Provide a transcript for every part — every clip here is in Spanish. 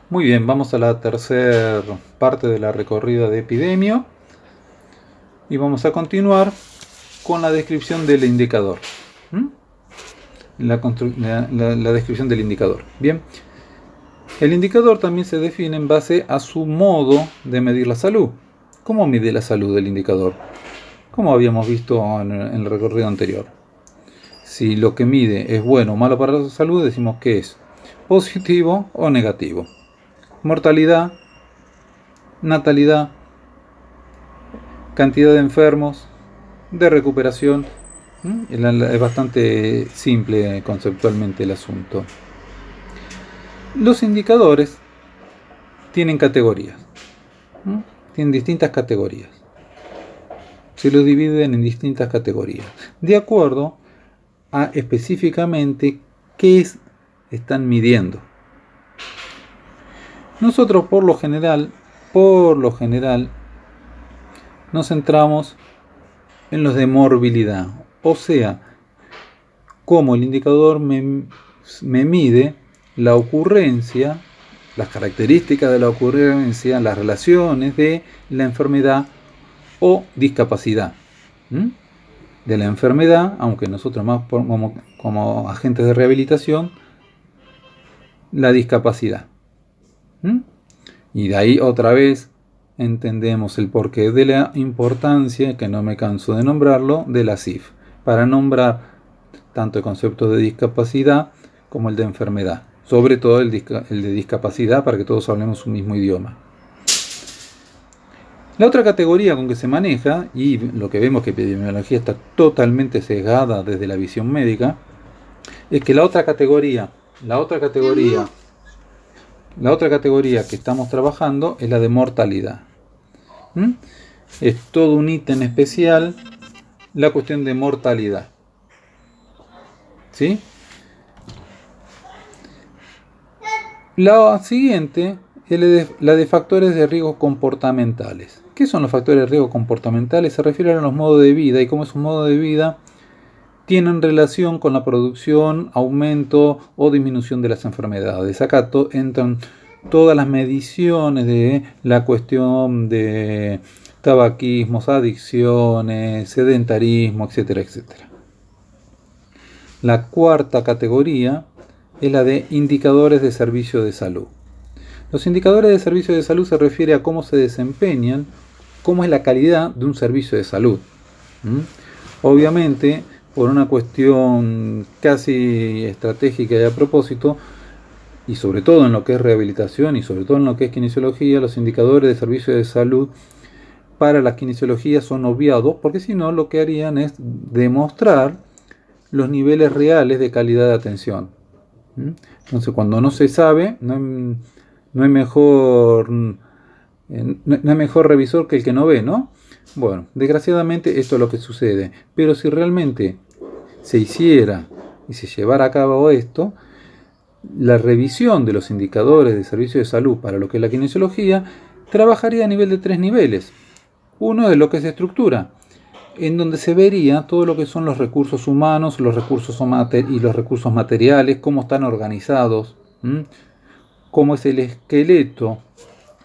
Muy bien, vamos a la tercera parte de la recorrida de Epidemio y vamos a continuar con la descripción del indicador. ¿Mm? La descripción del indicador. Bien, el indicador también se define en base a su modo de medir la salud. ¿Cómo mide la salud del indicador? Como habíamos visto en el recorrido anterior. Si lo que mide es bueno o malo para la salud, decimos que es positivo o negativo. Mortalidad, natalidad, cantidad de enfermos, de recuperación. Es bastante simple conceptualmente el asunto. Los indicadores tienen categorías. Tienen distintas categorías. Se los dividen en distintas categorías, de acuerdo a específicamente qué están midiendo. Nosotros por lo general, nos centramos en los de morbilidad, o sea, cómo el indicador me mide la ocurrencia, las características de la ocurrencia, las relaciones de la enfermedad o discapacidad. De la enfermedad, aunque nosotros más como agentes de rehabilitación, la discapacidad. Y de ahí otra vez entendemos el porqué de la importancia, que no me canso de nombrarlo, de la CIF, para nombrar tanto el concepto de discapacidad como el de enfermedad, sobre todo el de discapacidad, para que todos hablemos un mismo idioma. La otra categoría con que se maneja, y lo que vemos que epidemiología está totalmente sesgada desde la visión médica, es que la otra categoría que estamos trabajando es la de mortalidad. Es todo un ítem especial la cuestión de mortalidad. ¿Sí? La siguiente es la de factores de riesgo comportamentales. ¿Qué son los factores de riesgo comportamentales? Se refieren a los modos de vida y cómo es un modo de vida tienen relación con la producción, aumento o disminución de las enfermedades. Acá entran todas las mediciones de la cuestión de tabaquismos, adicciones, sedentarismo, etcétera, etcétera. La cuarta categoría es la de indicadores de servicio de salud. Los indicadores de servicio de salud se refiere a cómo se desempeñan, cómo es la calidad de un servicio de salud. Obviamente, por una cuestión casi estratégica y a propósito, y sobre todo en lo que es rehabilitación y sobre todo en lo que es kinesiología, los indicadores de servicio de salud para la kinesiología son obviados, porque si no lo que harían es demostrar los niveles reales de calidad de atención. Entonces, cuando no se sabe, no hay mejor revisor que el que no ve, ¿no? Bueno, desgraciadamente esto es lo que sucede. Pero si realmente se hiciera y se llevara a cabo esto, la revisión de los indicadores de servicio de salud para lo que es la kinesiología trabajaría a nivel de 3 niveles. Uno es lo que es estructura, en donde se vería todo lo que son los recursos humanos, los recursos y los recursos materiales, cómo están organizados, cómo es el esqueleto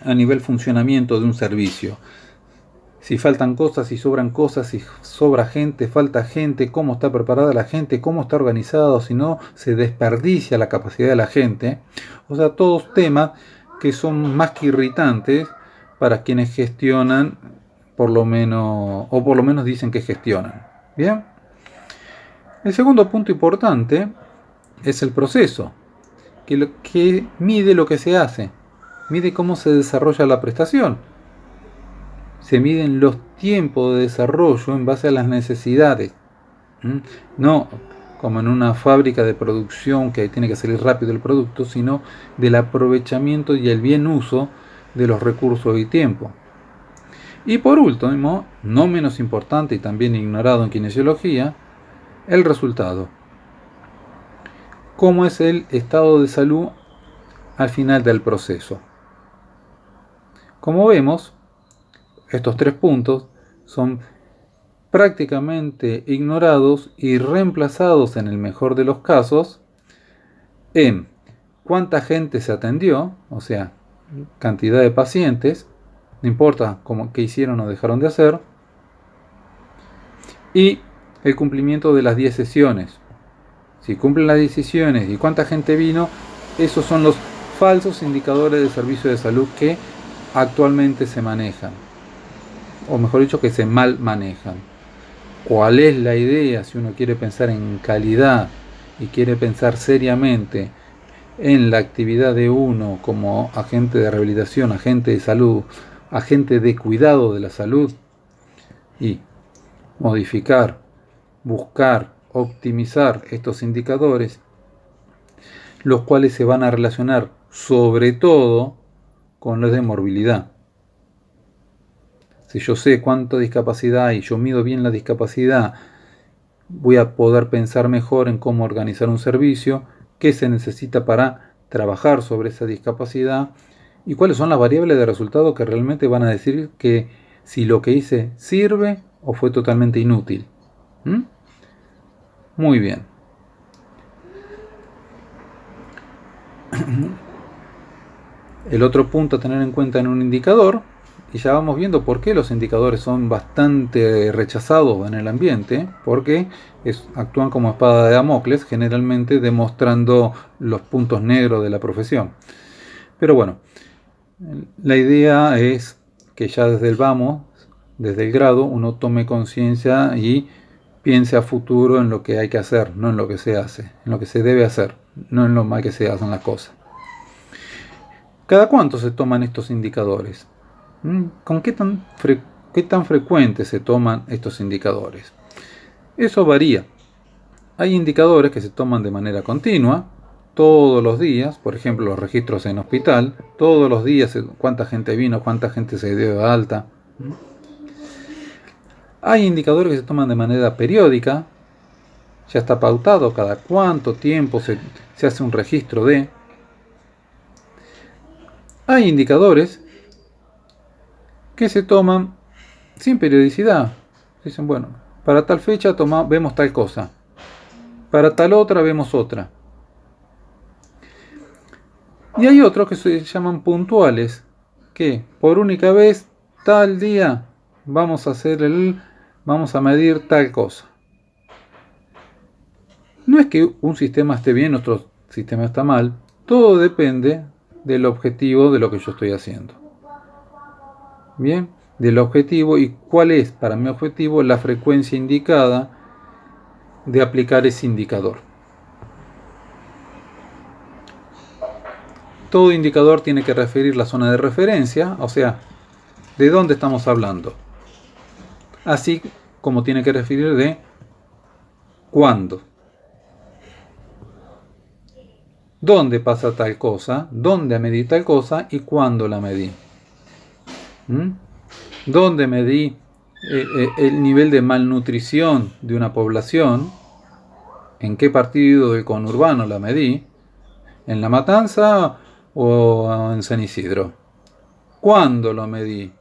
a nivel funcionamiento de un servicio. Si faltan cosas, si sobran cosas, si sobra gente, falta gente, cómo está preparada la gente, cómo está organizado, si no se desperdicia la capacidad de la gente. O sea, todos temas que son más que irritantes para quienes gestionan, por lo menos dicen que gestionan. Bien. El segundo punto importante es el proceso, que mide lo que se hace, mide cómo se desarrolla la prestación. Se miden los tiempos de desarrollo en base a las necesidades. No como en una fábrica de producción que tiene que salir rápido el producto, sino del aprovechamiento y el bien uso de los recursos y tiempo. Y por último, no menos importante y también ignorado en kinesiología, el resultado. ¿Cómo es el estado de salud al final del proceso? Como vemos, estos 3 puntos son prácticamente ignorados y reemplazados en el mejor de los casos en cuánta gente se atendió, o sea, cantidad de pacientes, no importa qué hicieron o dejaron de hacer, y el cumplimiento de las 10 sesiones. Si cumplen las 10 sesiones y cuánta gente vino, esos son los falsos indicadores de servicio de salud que actualmente se manejan, o mejor dicho, que se mal manejan. ¿Cuál es la idea si uno quiere pensar en calidad y quiere pensar seriamente en la actividad de uno como agente de rehabilitación, agente de salud, agente de cuidado de la salud? Y modificar, buscar, optimizar estos indicadores, los cuales se van a relacionar sobre todo con los de morbilidad. Si yo sé cuánta discapacidad hay, yo mido bien la discapacidad, voy a poder pensar mejor en cómo organizar un servicio, qué se necesita para trabajar sobre esa discapacidad y cuáles son las variables de resultado que realmente van a decir que si lo que hice sirve o fue totalmente inútil. Muy bien. El otro punto a tener en cuenta en un indicador, y ya vamos viendo por qué los indicadores son bastante rechazados en el ambiente, porque actúan como espada de Damocles, generalmente demostrando los puntos negros de la profesión. Pero bueno, la idea es que ya desde el vamos, desde el grado, uno tome conciencia y piense a futuro en lo que hay que hacer, no en lo que se hace, en lo que se debe hacer, no en lo mal que se hacen las cosas. ¿Cada cuánto se toman estos indicadores? ¿Con qué tan frecuentes se toman estos indicadores? Eso varía. Hay indicadores que se toman de manera continua, todos los días, por ejemplo los registros en hospital, todos los días cuánta gente vino, cuánta gente se dio de alta. Hay indicadores que se toman de manera periódica, ya está pautado cada cuánto tiempo se hace un registro de. Hay indicadores que se toman sin periodicidad. Dicen, bueno, para tal fecha vemos tal cosa, para tal otra vemos otra. Y hay otros que se llaman puntuales, que por única vez, tal día, vamos a medir tal cosa. No es que un sistema esté bien, otro sistema está mal, todo depende del objetivo de lo que yo estoy haciendo. Bien, del objetivo y cuál es para mi objetivo la frecuencia indicada de aplicar ese indicador. Todo indicador tiene que referir la zona de referencia, o sea, de dónde estamos hablando. Así como tiene que referir de cuándo. Dónde pasa tal cosa, dónde medí tal cosa y cuándo la medí. Dónde medí el nivel de malnutrición de una población, en qué partido del conurbano la medí, en La Matanza o en San Isidro. ¿Cuándo lo medí?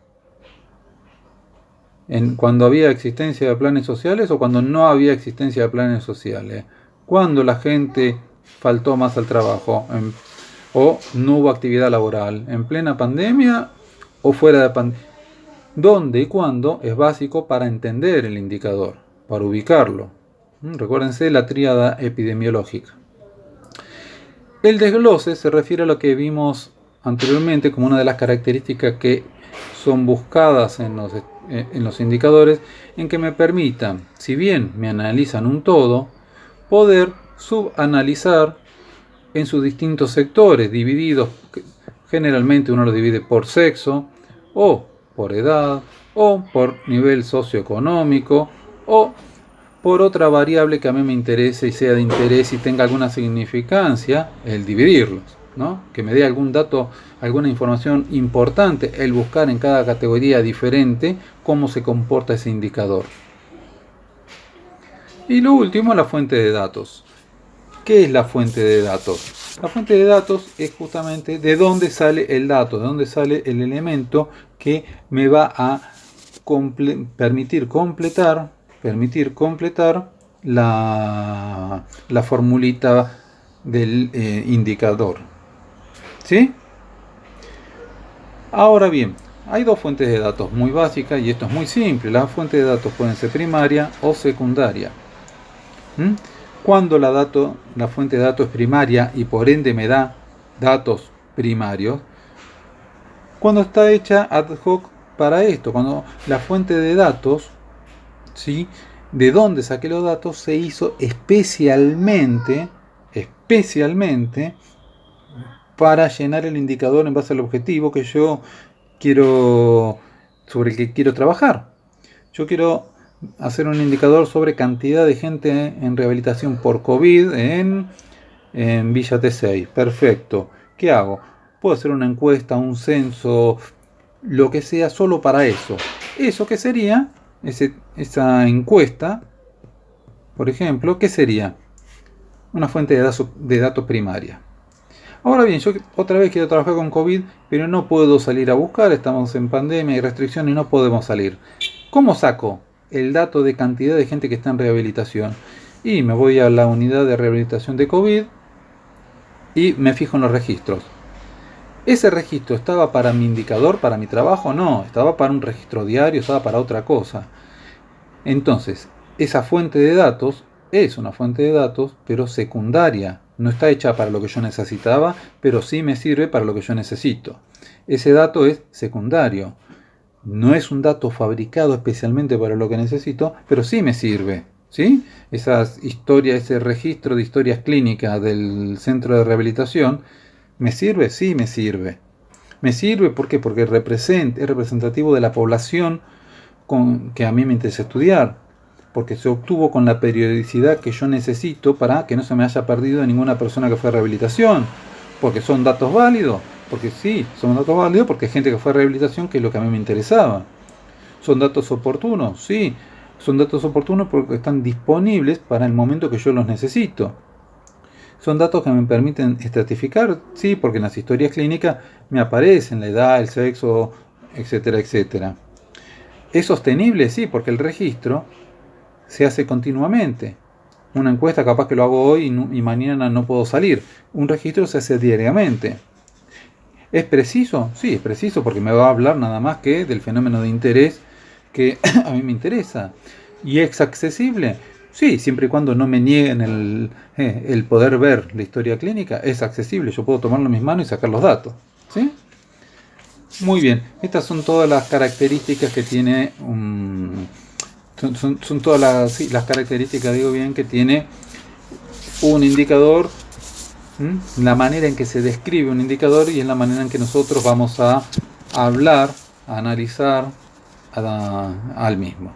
¿Cuando había existencia de planes sociales o cuando no había existencia de planes sociales? ¿Cuándo la gente faltó más al trabajo o no hubo actividad laboral? ¿En plena pandemia o fuera de pandemia? ¿Dónde y cuándo? Es básico para entender el indicador, para ubicarlo. Recuérdense la tríada epidemiológica. El desglose se refiere a lo que vimos anteriormente como una de las características que son buscadas en los indicadores, en que me permitan, si bien me analizan un todo, poder subanalizar en sus distintos sectores, divididos, generalmente uno lo divide por sexo, o por edad, o por nivel socioeconómico, o por otra variable que a mí me interese y sea de interés y tenga alguna significancia, el dividirlos, ¿no? Que me dé algún dato, alguna información importante, el buscar en cada categoría diferente cómo se comporta ese indicador. Y lo último, la fuente de datos. ¿Qué es la fuente de datos? La fuente de datos es justamente de dónde sale el dato, de dónde sale el elemento que me va a permitir completar la formulita del indicador. ¿Sí? Ahora bien, hay dos fuentes de datos muy básicas y esto es muy simple. Las fuentes de datos pueden ser primaria o secundaria. ¿Mm? Cuando la fuente de datos es primaria y por ende me da datos primarios, cuando está hecha ad hoc para esto, cuando la fuente de datos, ¿sí?, de dónde saqué los datos, se hizo especialmente para llenar el indicador en base al objetivo que yo quiero, sobre el que quiero trabajar. Yo quiero hacer un indicador sobre cantidad de gente en rehabilitación por COVID en Villa T6. Perfecto. ¿Qué hago? Puedo hacer una encuesta, un censo, lo que sea, solo para eso. ¿Eso qué sería? Esa encuesta, por ejemplo, ¿qué sería? Una fuente de datos primaria. Ahora bien, yo otra vez quiero trabajar con COVID, pero no puedo salir a buscar, estamos en pandemia y restricción y no podemos salir. ¿Cómo saco el dato de cantidad de gente que está en rehabilitación? Y me voy a la unidad de rehabilitación de COVID y me fijo en los registros. ¿Ese registro estaba para mi indicador, para mi trabajo? No, estaba para un registro diario, estaba para otra cosa. Entonces, esa fuente de datos es una fuente de datos, pero secundaria. No está hecha para lo que yo necesitaba, pero sí me sirve para lo que yo necesito. Ese dato es secundario. No es un dato fabricado especialmente para lo que necesito, pero sí me sirve. ¿Sí? Esas historias, ese registro de historias clínicas del centro de rehabilitación, ¿me sirve? Sí, me sirve. Me sirve, ¿por qué? Porque es representativo de la población que a mí me interesa estudiar, porque se obtuvo con la periodicidad que yo necesito para que no se me haya perdido ninguna persona que fue a rehabilitación, porque son datos válidos, porque sí, son datos válidos, porque hay gente que fue a rehabilitación, que es lo que a mí me interesaba. Son datos oportunos, sí, son datos oportunos porque están disponibles para el momento que yo los necesito. Son datos que me permiten estratificar, sí, porque en las historias clínicas me aparecen la edad, el sexo, etcétera, etcétera. ¿Es sostenible? Sí, porque el registro se hace continuamente. Una encuesta capaz que lo hago hoy y mañana no puedo salir. Un registro se hace diariamente. ¿Es preciso? Sí, es preciso porque me va a hablar nada más que del fenómeno de interés que a mí me interesa. ¿Y es accesible? Sí, siempre y cuando no me nieguen el poder ver la historia clínica, es accesible. Yo puedo tomarlo en mis manos y sacar los datos. ¿Sí? Muy bien, estas son todas las características que tiene son todas las características, digo bien, que tiene un indicador, la manera en que se describe un indicador y es la manera en que nosotros vamos a hablar, a analizar al mismo.